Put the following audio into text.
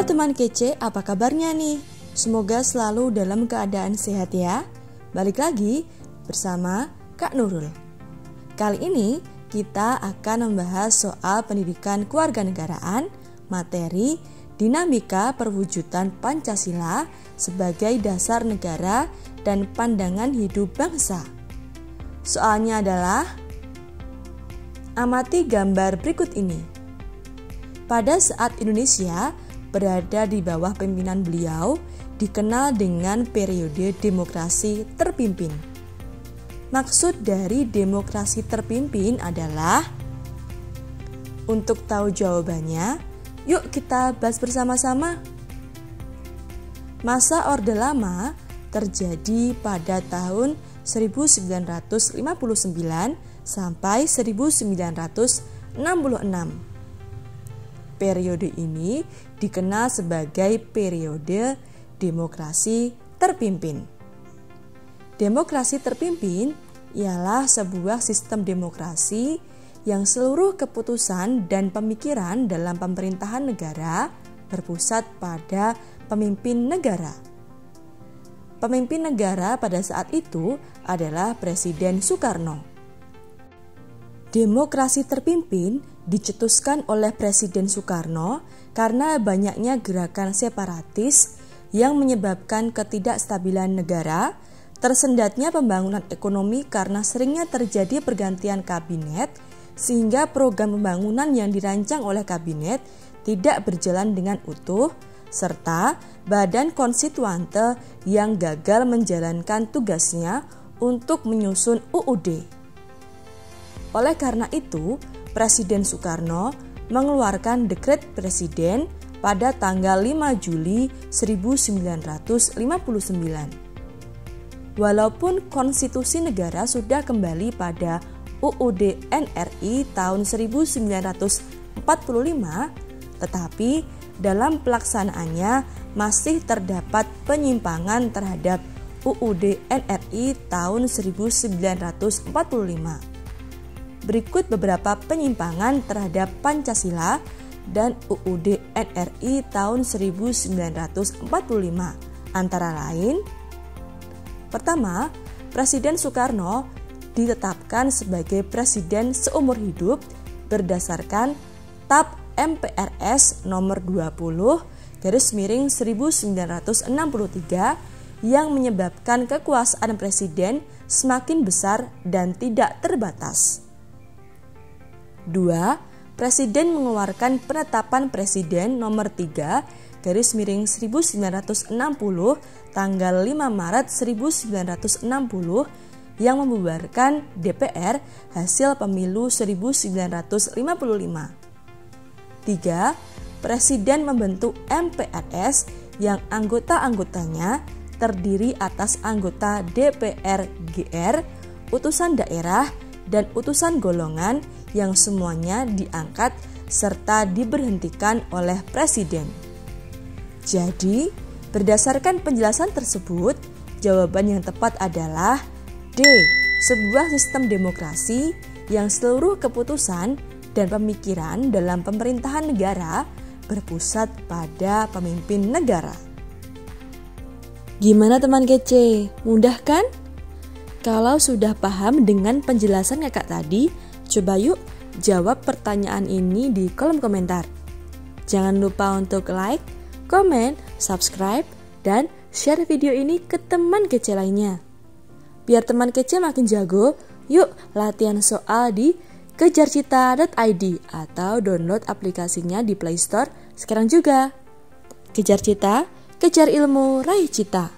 Halo teman kece, apa kabarnya nih? Semoga selalu dalam keadaan sehat ya. Balik lagi bersama Kak Nurul. Kali ini kita akan membahas soal pendidikan kewarganegaraan, materi dinamika perwujudan Pancasila sebagai dasar negara dan pandangan hidup bangsa. Soalnya adalah, amati gambar berikut ini. Pada saat Indonesia berada di bawah pimpinan beliau, dikenal dengan periode demokrasi terpimpin. Maksud dari demokrasi terpimpin adalah, untuk tahu jawabannya, yuk kita bahas bersama-sama. Masa Orde Lama terjadi pada tahun 1959 sampai 1966. Periode ini dikenal sebagai periode demokrasi terpimpin. Demokrasi terpimpin ialah sebuah sistem demokrasi yang seluruh keputusan dan pemikiran dalam pemerintahan negara berpusat pada pemimpin negara. Pemimpin negara pada saat itu adalah Presiden Soekarno. Demokrasi terpimpin dicetuskan oleh Presiden Soekarno karena banyaknya gerakan separatis yang menyebabkan ketidakstabilan negara, tersendatnya pembangunan ekonomi karena seringnya terjadi pergantian kabinet, sehingga program pembangunan yang dirancang oleh kabinet tidak berjalan dengan utuh, serta badan konstituante yang gagal menjalankan tugasnya untuk menyusun UUD. Oleh karena itu, Presiden Soekarno mengeluarkan dekret presiden pada tanggal 5 Juli 1959. Walaupun konstitusi negara sudah kembali pada UUD NRI tahun 1945, tetapi dalam pelaksanaannya masih terdapat penyimpangan terhadap UUD NRI tahun 1945. Berikut beberapa penyimpangan terhadap Pancasila dan UUD NRI tahun 1945. Antara lain, pertama, Presiden Soekarno ditetapkan sebagai presiden seumur hidup berdasarkan TAP MPRS nomor 20/1963 yang menyebabkan kekuasaan presiden semakin besar dan tidak terbatas. 2. Presiden mengeluarkan penetapan Presiden nomor 3/1960 tanggal 5 Maret 1960 yang membubarkan DPR hasil pemilu 1955. 3. Presiden membentuk MPRS yang anggota-anggotanya terdiri atas anggota DPR GR, utusan daerah, dan utusan golongan yang semuanya diangkat serta diberhentikan oleh Presiden. Jadi, berdasarkan penjelasan tersebut, jawaban yang tepat adalah D. Sebuah sistem demokrasi yang seluruh keputusan dan pemikiran dalam pemerintahan negara berpusat pada pemimpin negara. Gimana teman kece? Mudah kan? Kalau sudah paham dengan penjelasan kakak tadi, coba yuk jawab pertanyaan ini di kolom komentar. Jangan lupa untuk like, komen, subscribe, dan share video ini ke teman kece lainnya. Biar teman kece makin jago, yuk latihan soal di kejarcita.id atau download aplikasinya di Play Store sekarang juga. Kejar Cita, kejar ilmu, raih cita.